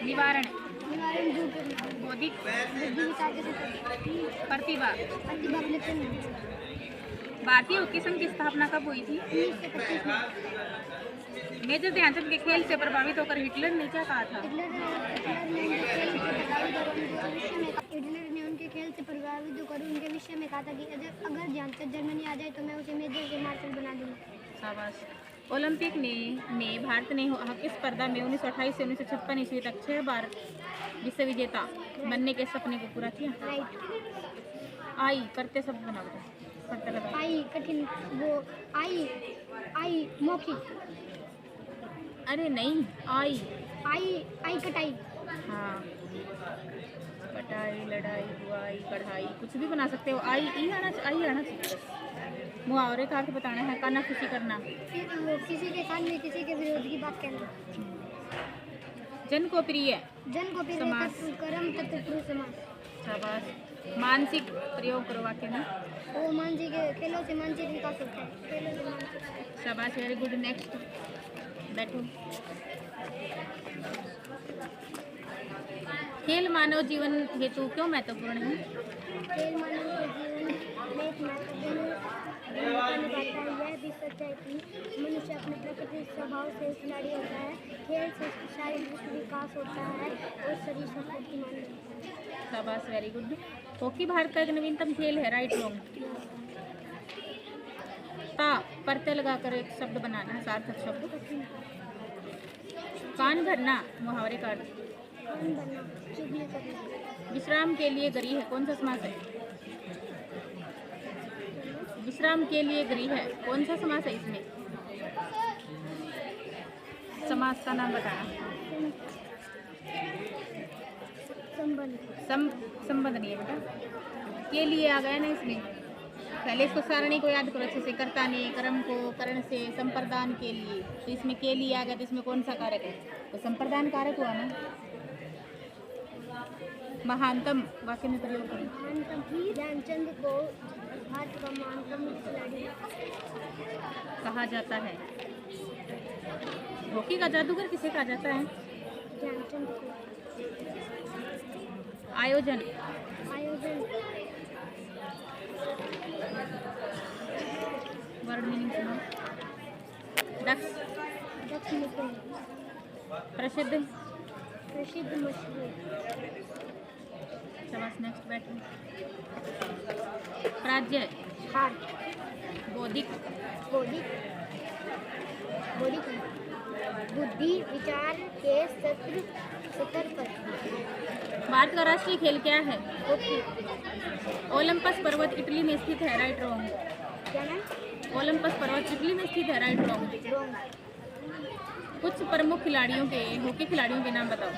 निवारण बौद्धिक प्रतिभा। भारतीय हॉकी संघ की स्थापना कब हुई थी? मेजर ध्यानचंद के खेल से प्रभावित होकर हिटलर ने क्या कहा था? हिटलर ने उनके खेल से प्रभावित होकर उनके विषय में कहा था कि अगर ध्यानचंद जर्मनी आ जाए तो मैं उसे मेजर से मार्शल बना दूंगा। शाबाश। ओलंपिक में भारत ने हॉकी स्पर्धा में 1928 से 1956 ईस्वी तक 6 बार विश्व विजेता बनने के सपने को पूरा किया। राइट। आई करते शब्द बना बेटा। आई कठिन, वो आई मौखिक। अरे नहीं, आई कटाई। हाँ, कटाई, लड़ाई, बुआई, कढ़ाई, कुछ भी बना सकते हो। आई आना चाहिए। मुहावरे का अर्थ बताना है। काना खुशी करना। वो किसी के सामने किसी के विरोध की बात कहना। जन को प्रिय समास। कर्म तत्पुरुष समास। शाबाश। मानसिक प्रयोग करो वाक्य में। वो मानसिक खेलों से मानसिक विकास होता है। शाबाश, वेरी गुड। नेक्स्ट बैठो। खेल मानव जीवन हेतु क्यों महत्वपूर्ण है? खेल मानव के जीवन में एक महत्वपूर्ण भूमिका निभाता है। यह भी सच है कि मनुष्य अपने प्राकृतिक स्वभाव से खिलाड़ी होता है। खेल से शारीरिक विकास होता है और शरीर शक्तिमान बनता है। शाबाश, वेरी गुड। हॉकी भारत का एक नवीनतम खेल है। Right wrong? ता प्रत्यय लगाकर एक शब्द बनाना है, सार्थक शब्द। कान भरना मुहावरे का अर्थ। विश्राम के लिए गरी है, कौन सा समास है? विश्राम के लिए गरी है, कौन सा समास है इसमें? समास का नाम बताना। संबंध नहीं है बेटा। के लिए आ गया ना इसमें। पहले इसको सारणी को याद करो अच्छे से। कर्ता ने कर्म को करण से संप्रदान के लिए, तो इसमें के लिए आ गया, तो इसमें कौन सा कारक है? तो संप्रदान कारक हुआ ना। महानतम वाक्य में प्रयोग करें। ध्यानचंद को भारत का महानतम खिलाड़ी कहा जाता है। हॉकी का जादूगर किसे कहा जाता है? ध्यानचंद को। आयोजन वर्ड मीनिंग सुनो। दक्ष निपुण। प्रसिद्ध मशहूर। शाबाश, नेक्स्ट बैठो। प्राज्य हार। बौद्धिक बुद्धि विचार के स्तर पर। भारत का राष्ट्रीय खेल क्या है? हॉकी। ओलंपस पर्वत इटली में स्थित है। Right wrong? क्या नाम? ओलंपस पर्वत इटली में स्थित है। Right wrong? कुछ प्रमुख खिलाड़ियों के हॉकी खिलाड़ियों के नाम बताओ।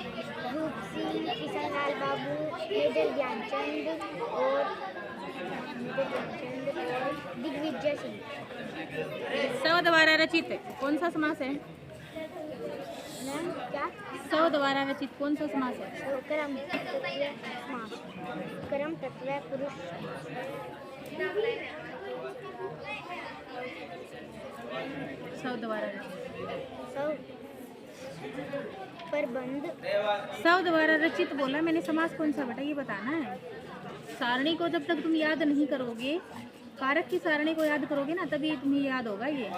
रूप सिंह, किशनलाल बाबू, मेजर ध्यानचंद और दिग्विजय सिंह। सौ द्वारा रचित कौन सा समास है? क्या? सौ द्वारा रचित कौन सा समास है? कर्म तत्व समास। कर्म तत्व पुरुष। सौ द्वारा रचित। प्रबंध। सौ द्वारा रचित बोला मैंने। समास कौन सा बेटा ये बताना है। सारणी को जब तक तुम याद नहीं करोगे, कारक की सारणी को याद करोगे ना, तभी तुम्हें याद होगा। ये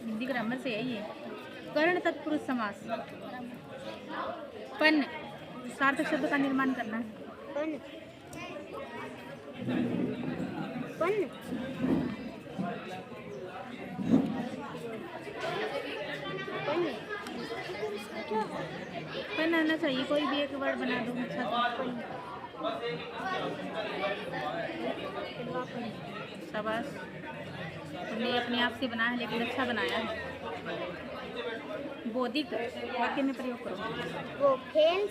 हिंदी ग्रामर से है ये। कर्ण तत्पुरुष समास। पन सार्थक शब्द का निर्माण करना है। पन आना चाहिए। कोई भी एक वर्ड बना दो अच्छा सा। शाबाश, तुमने अपने आप से बनाया है, लेकिन अच्छा बनाया है। बौद्धिक वाक्य में प्रयोग करो। वो खेल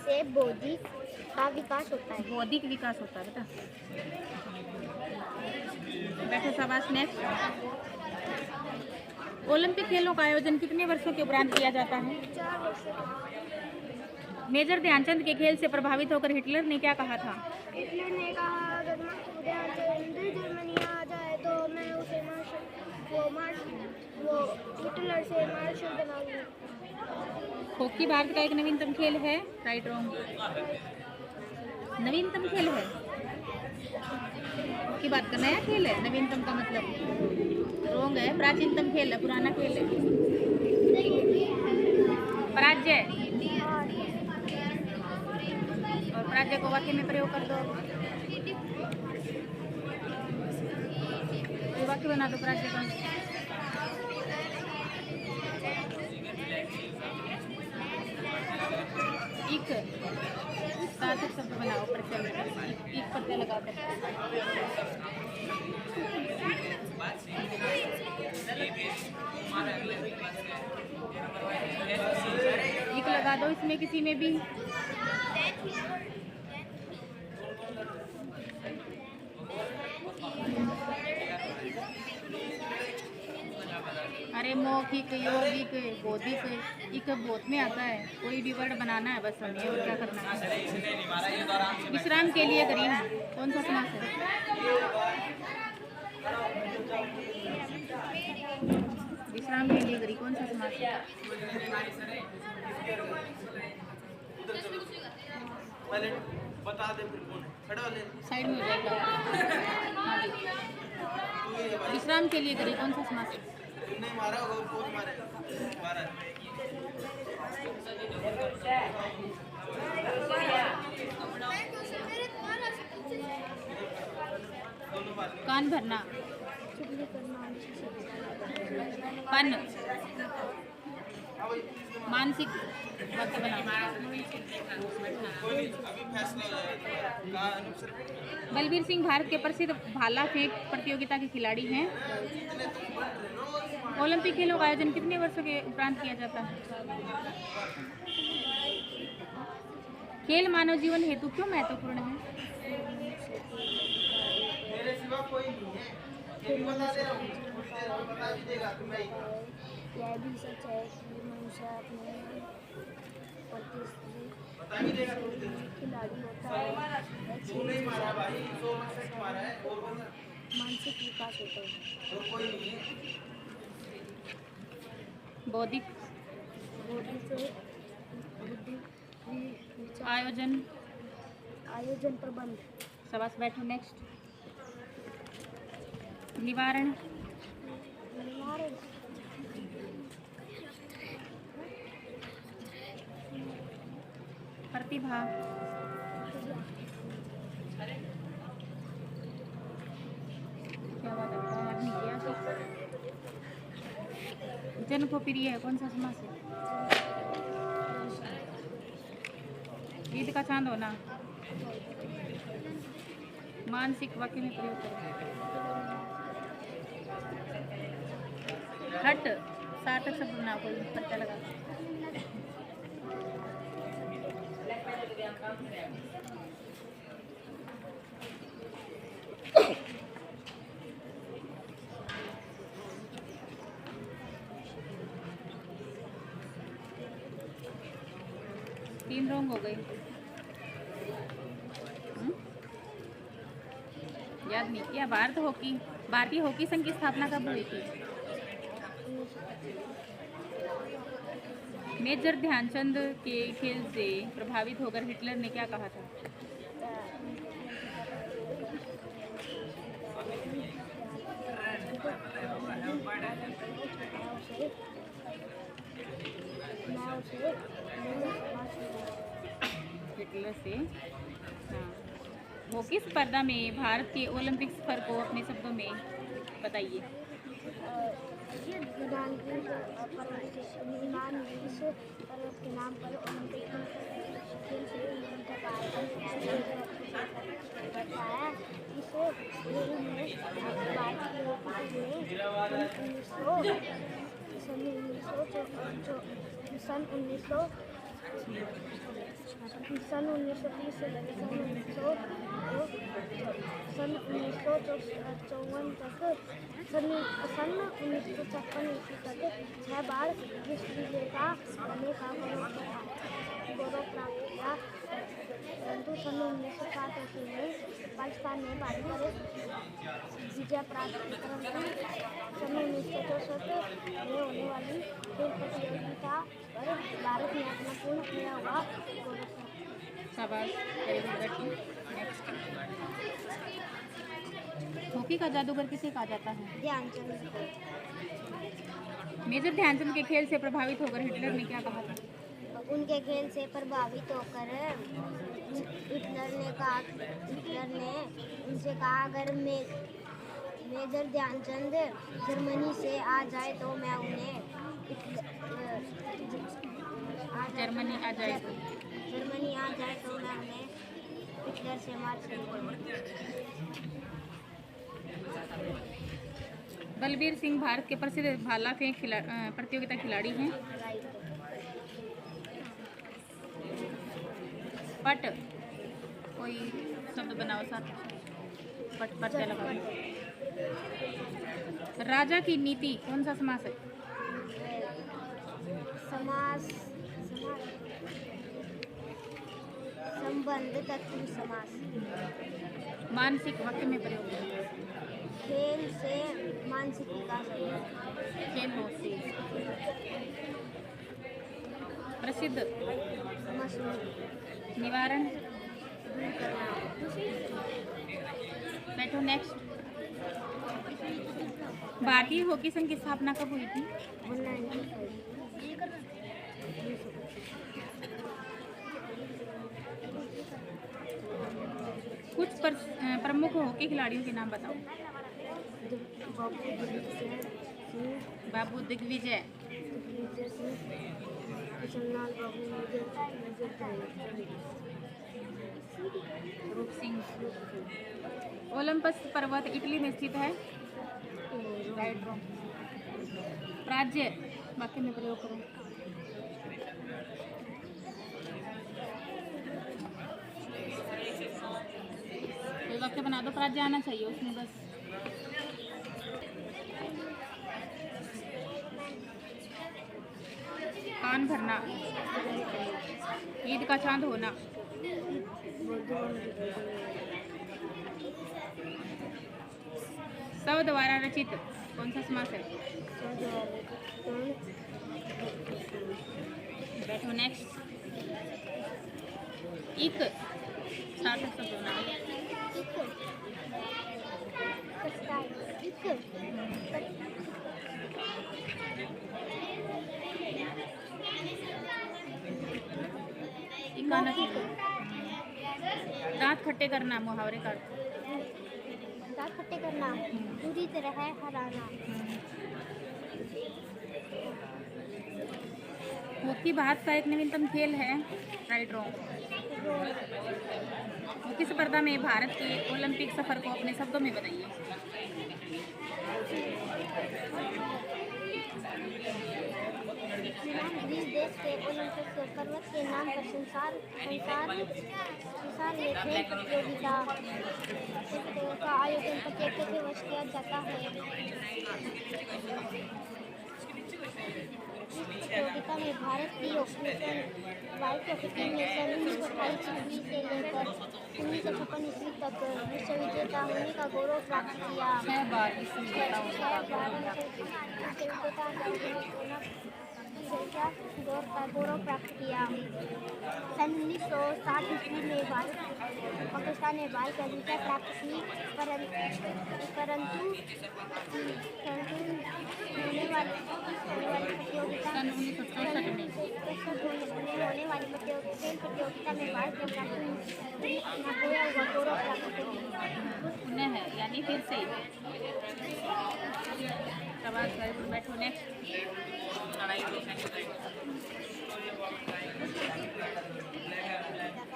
से बौद्धिक का विकास होता है। बौद्धिक विकास होता है बेटा। बैठो, शाबाश। नेक्स्ट। ओलंपिक खेलों का आयोजन कितने वर्षों के उपरांत किया जाता है? 4 वर्षों। मेजर ध्यानचंद के खेल से प्रभावित होकर हिटलर ने क्या कहा था? हिटलर ने कहा अगर ध्यानचंद जर्मनी आ जाए तो मैं उसे वो हिटलर से मार्शल बनाऊंगी। हॉकी भारत का एक नवीनतम खेल है, राइट रॉन्ग? नवीनतम खेल है की बात का, नया खेल है। नवीनतम का मतलब रॉन्ग है, प्राचीनतम खेल है, पुराना खेल है। पराजय, और पराजय को वाक्य में प्रयोग कर दो। कोई वाक्य बना दो पराजय का। एक सार्थक शब्द बनाओ, प्रत्यय एक प्रत्यय लगा कर। एक लगा दो इसमें किसी में भी। अरे मौखिक, यौगिक, बौद्धिक, इक बोध में आता है। कोई भी वर्ड बनाना है बस हमें, और क्या करना है। विश्राम के लिए गरीब कौन सा समास है? विश्राम के लिए गरीब कौन सा समास है? साइड में हो जाएगा। विश्राम के लिए गरीब कौन सा समास है? कान भरना, पन, मानसिक वाक्य बनाना। बलबीर सिंह भारत के प्रसिद्ध भाला फेंक प्रतियोगिता के खिलाड़ी हैं। ओलंपिक खेलों का आयोजन कितने वर्षों के उपरांत किया जाता है? खेल मानव जीवन हेतु क्यों महत्वपूर्ण है? यह भी सच है कि मनुष्य अपने खिलाड़ी होता है, मानसिक विकास होता है। बौद्धिक, बुद्धि, आयोजन, आयोजन, प्रबंध। शाबाश, बैठो। नेक्स्ट, निवारण, प्रतिभा, क्या बात है, जन को प्रिय है कौन सा समास है? ईद का चांद होना। मानसिक वाक्य में प्रयोग करें। हट, सार्थक शब्द बनाओ, कोई प्रत्यय लगा। तीन रॉन्ग हो गई। याद नहीं किया। भारतीय हॉकी संघ की स्थापना कब हुई थी? मेजर ध्यानचंद के खेल से प्रभावित होकर हिटलर ने क्या कहा था? हिटलर से, हाँ। हॉकी स्पर्धा में भारत के ओलंपिक सफर को अपने शब्दों में बताइए। पर्वत के नाम पर ओलंपिक खेल से बताया। इस खेल में सन 1930 से सन 1954 तक, सन 1956 ईस्वी तक 6 बार विश्व विजेता होने का गौरव प्राप्त किया। परंतु सन 1960 में पाकिस्तान ने भारत पर विजय प्राप्त की, परंतु सन 1964 में होने वाली खेल प्रतियोगिता पर भारत ने अपना पूर्ण किया हुआ गौरव। शाबाश, वेरी गुड बेटी। नेक्स्ट, हॉकी का जादूगर किसे कहा जाता है? ध्यानचंद। मेजर ध्यानचंद के खेल से प्रभावित होकर हिटलर ने क्या कहा था? उनके खेल से प्रभावित होकर हिटलर ने उनसे कहा, अगर मेजर ध्यानचंद जर्मनी से आ जाए तो मैं उन्हें जर्मनी आ जाए तो मैं उन्हें हिटलर से मार सकूंगा। बलबीर सिंह भारत के प्रसिद्ध भाला फेंक प्रतियोगिता खिलाड़ी हैं। पट, कोई शब्द बनाओ साथ। पट पर लगाओ। राजा की नीति कौन सा समास है? समास संबंध तत्व समास। मानसिक वाक्य में प्रयोग। खेल से मानसिक विकास होगा। खेल हो से। प्रसिद्ध मशहूर। निवारण। दूर करना। बैठो। नेक्स्ट, भारतीय हॉकी संघ की स्थापना कब हुई थी? 1905। कुछ प्रमुख हॉकी खिलाड़ियों के नाम बताओ। बाबू दिग्विजय, रूप सिंह। ओलंपस पर्वत इटली में स्थित है। Right, wrong. प्राज्य वाक्य में प्रयोग करो। कोई वाक्य बना दो, प्राज्य आना चाहिए उसमें बस। कान भरना, ईद का चांद होना, सब द्वारा रचित कौन सा समास है? बैठो। नेक्स्ट, इक सार्थक शब्द होना। इकाना चाहिए। दांत खट्टे करना, मुहावरे का अर्थ। दांत खट्टे करना, पूरी तरह हराना। हॉकी भारत का एक नवीनतम खेल है। Right, wrong. हॉकी स्पर्धा में भारत के ओलंपिक सफर को अपने शब्दों में बताइए। ग्रीस देश के ओलंपिक पर्वत के नाम पर संसार में खेल प्रतियोगिता का आयोजन प्रत्येक वर्ष किया जाता है। इस प्रतियोगिता में भारत की वाइट हॉकी टीम ने सन 1928 ईस्वी से लेकर 1956 ईस्वी तक विश्व विजेता होने का गौरव प्राप्त किया। 6 बार विश्व विजेता होने का गौरव प्राप्त किया। सन 1960 ईस्वी में पाकिस्तान ने भारत का विजय प्राप्त की, परंतु होने वाली प्रतियोगिता सन 1964 में होने वाली प्रतियोगिता में भारत ने अपना खोया हुआ गौरव प्राप्त किया। उन्हें है यानी फिर से। शाबाश, वेरी गुड। बैठो। नेक्स्ट,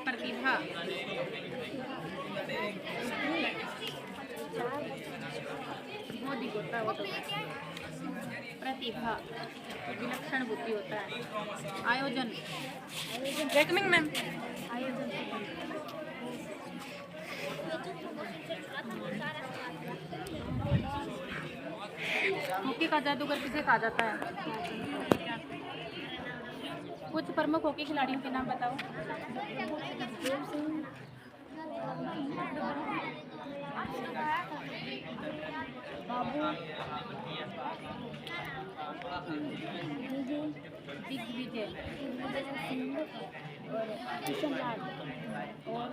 प्रतिभा। मोदी होता है वो तो। प्रतिभा विलक्षण बुद्धि होता है। आयोजन, वेलकमिंग मैम। आयोजन हॉकी का जादूगर किसे कहा जाता है? कुछ प्रमुख हॉकी खिलाड़ियों के नाम बताओ। बाबू, बिग विजय सिंह और किशन लाल और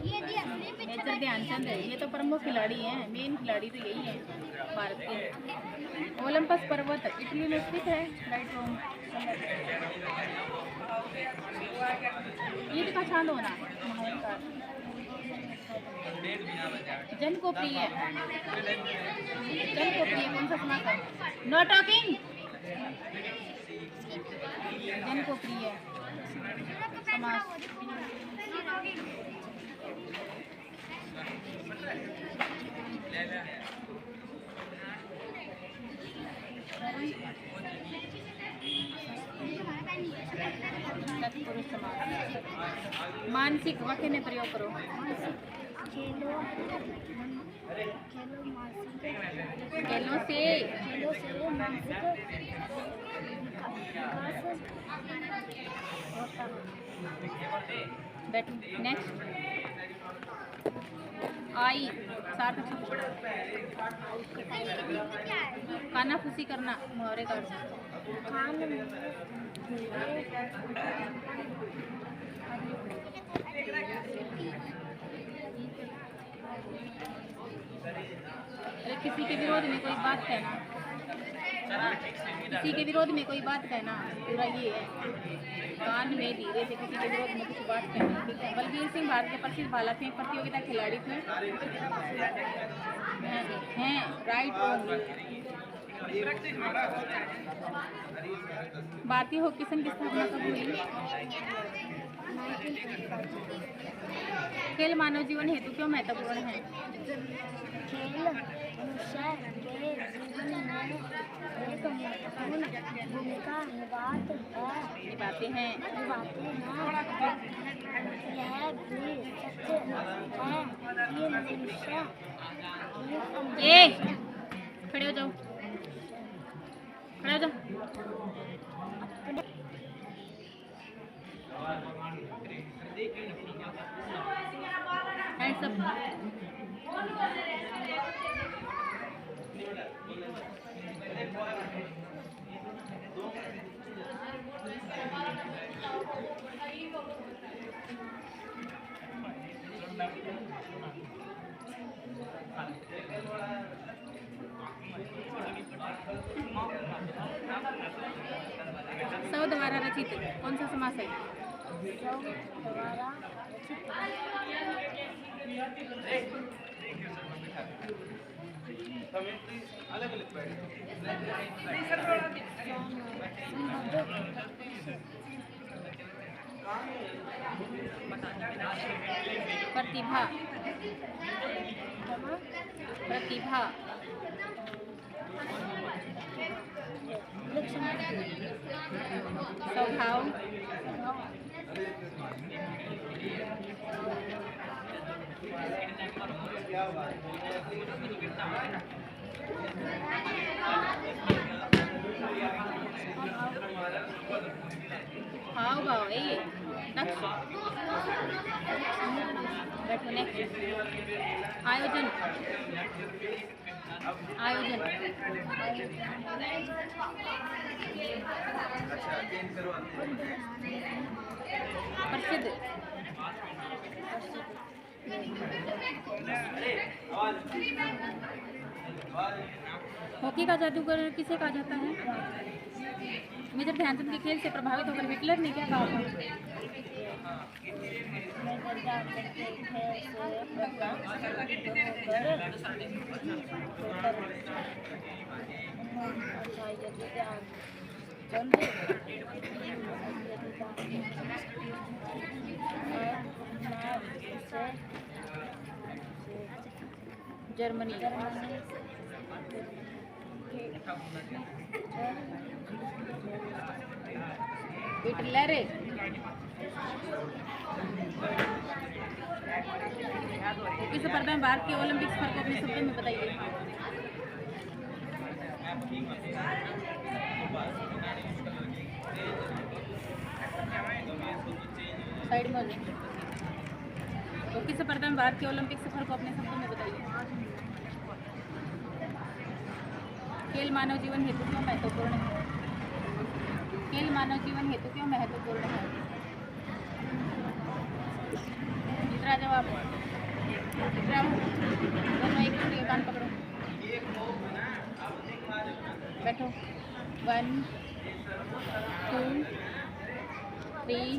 मेजर मेजर ध्यानचंद है। ये तो प्रमुख खिलाड़ी हैं, मेन खिलाड़ी तो यही है भारत के। ओलंपस पर्वत इटली में स्थित है। राइट रोम ईद का चांद होना। जन को प्रिय, जन को प्रिय कौन सा समास है? Know talking. जन को प्रिय समास। तत्पुरुष समास। मानसिक वाक्य में प्रयोग करो। खेलों खेलों से मानसिक विकास होता है। बैठो। नेक्स्ट आई सार्थक शब्द। काना फूसी करना मुहावरे का अर्थ। कान अरे किसी के विरोध में कोई बात कहना, किसी के विरोध में कोई बात कहना, पूरा ये है। कान में धीरे से किसी के विरोध में कुछ बात कहना, ठीक है। बलबीर सिंह भारत के प्रसिद्ध भाला फेंक प्रतियोगिता खिलाड़ी थे। हैं राइट रोम। भारतीय हॉकी संघ की स्थापना कब हुई? खेल मानव जीवन हेतु क्यों महत्वपूर्ण है? खेल मनुष्य के जीवन में एक महत्वपूर्ण भूमिका निभाते हैं। यह भी सच है कि मनुष्य खड़े हो जाओ, खड़े हो जाओ। Hands up. सौ द्वारा रचित कौन सा समास है? द्वारा प्रतिभा, प्रतिभा, स्वभाव, हाव भाव है ये। नेक्स्ट बैठो। नेक्स्ट आयोजन, आयोजन, प्रसिद्ध, हॉकी का जादूगर किसे कहा जाता है? मेजर ध्यानचंद के खेल से प्रभावित होकर हिटलर ने क्या कहा था? जर्मनी। हिटलर इस स्पर्धा में भारत के ओलंपिक स्तर को अपने शब्दों में बताइए। साइड में तो किस स्पर्धा में भारत के ओलंपिक सफर को अपने शब्दों में बताइए। खेल मानव जीवन हेतु क्यों महत्वपूर्ण है? खेल मानव जीवन हेतु क्यों महत्वपूर्ण है? तीसरा जवाब, तीसरा दोनों एक दूसरे का कान पकड़ो, बैठो। 1 2 3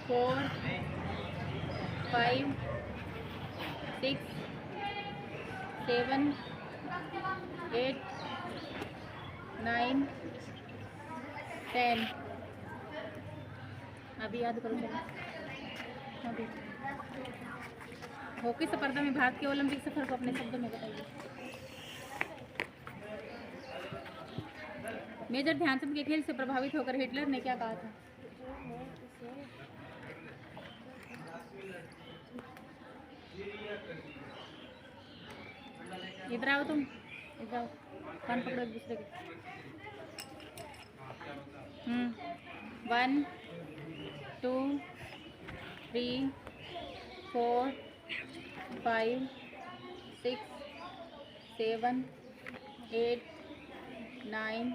4 5 6 7 8 9 10। अभी याद करो चलो। अभी हॉकी स्पर्धा में भारत के ओलंपिक सफर को अपने शब्दों में बताइए। मेजर ध्यानचंद के खेल से प्रभावित होकर हिटलर ने क्या कहा था? इधर आओ तुम, इधर आओ, कान पकड़ो एक दूसरे के। 1 2 3 4 5 6 7 8 9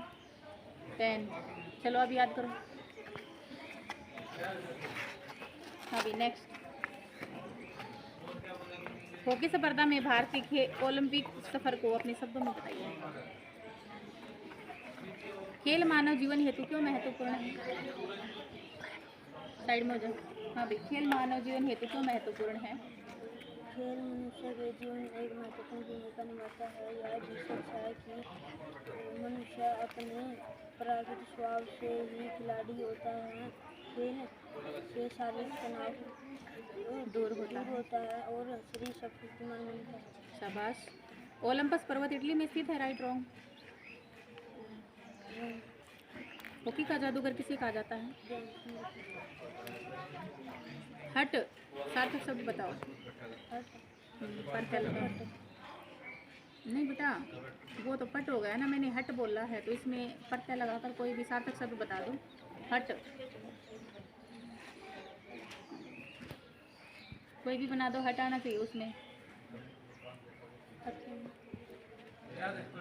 10। चलो अब याद करो। अभी नेक्स्ट, हॉकी स्पर्धा में भारत के ओलंपिक सफर को अपने शब्दों में बताइए। खेल मानव जीवन हेतु क्यों महत्वपूर्ण है? साइड में हो जाओ। हाँ भाई, खेल मानव जीवन हेतु क्यों महत्वपूर्ण है? खेल मनुष्य के जीवन में एक महत्वपूर्ण भूमिका निभाता है। यह रिसर्च है कि मनुष्य अपने प्राकृतिक स्वभाव से ही खिलाड़ी होता है। खेल से शारीरिक तनाव दूर होता है और शरीर शक्तिमान बनता है। शाबाश। ओलंपस पर्वत इटली में स्थित है, राइट रॉन्ग? हॉकी का जादूगर किसे कहा जाता है? हट, सार्थक शब्द बताओ। नहीं बेटा, वो तो पट हो गया ना, मैंने हट बोला है, तो इसमें प्रत्यय लगाकर कोई भी सार्थक शब्द बता दो। हट कोई भी बना दो, हट आना चाहिए उसमें।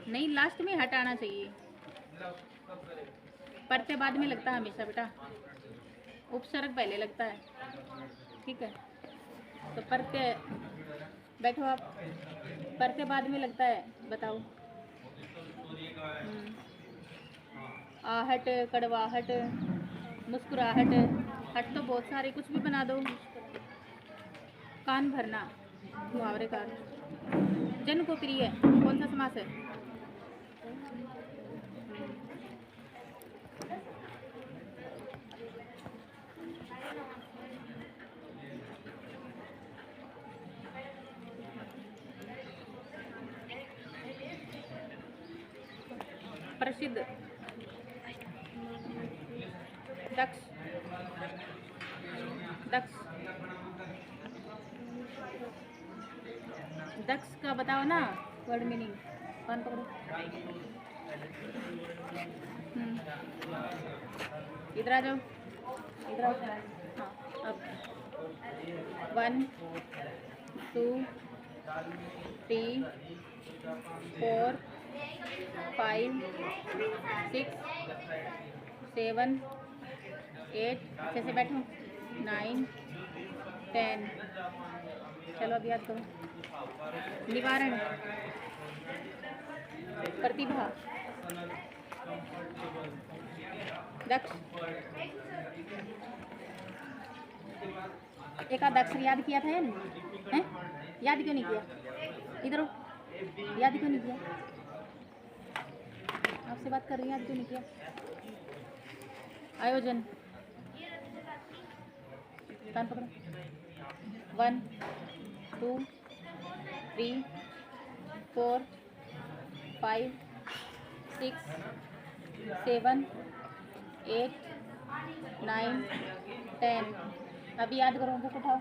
नहीं, लास्ट में हट आना चाहिए। प्रत्यय बाद में लगता है हमेशा बेटा, उपसर्ग पहले लगता है, ठीक है? तो प्रत्यय, बैठो आप, प्रत्यय बाद में लगता है, बताओ। आहट, कड़वाहट, मुस्कुराहट, हट तो बहुत सारे, कुछ भी बना दो। कान भरना, मुहावरे का। जन को प्रिय कौन सा समास है? प्रसिद्ध, दक्ष, दक्ष, दक्ष का बताओ ना वर्ड मीनिंग। कान पकड़ो। इधर आ जाओ, इधर आओ। हाँ, अब 1 2 3 4 5 6 7 8, अच्छे से बैठो, 9 10। चलो अब याद करो। निवारण, प्रतिभा, दक्ष, एक आध अक्षर याद किया था हैं? याद क्यों नहीं किया? इधर हो, याद क्यों नहीं किया? आपसे बात कर रही हूँ, याद क्यों नहीं किया? आयोजन, कान पकड़ो। 1 2 3 4 5 6 7 8 9 10। अभी याद करो, बुक उठाओ।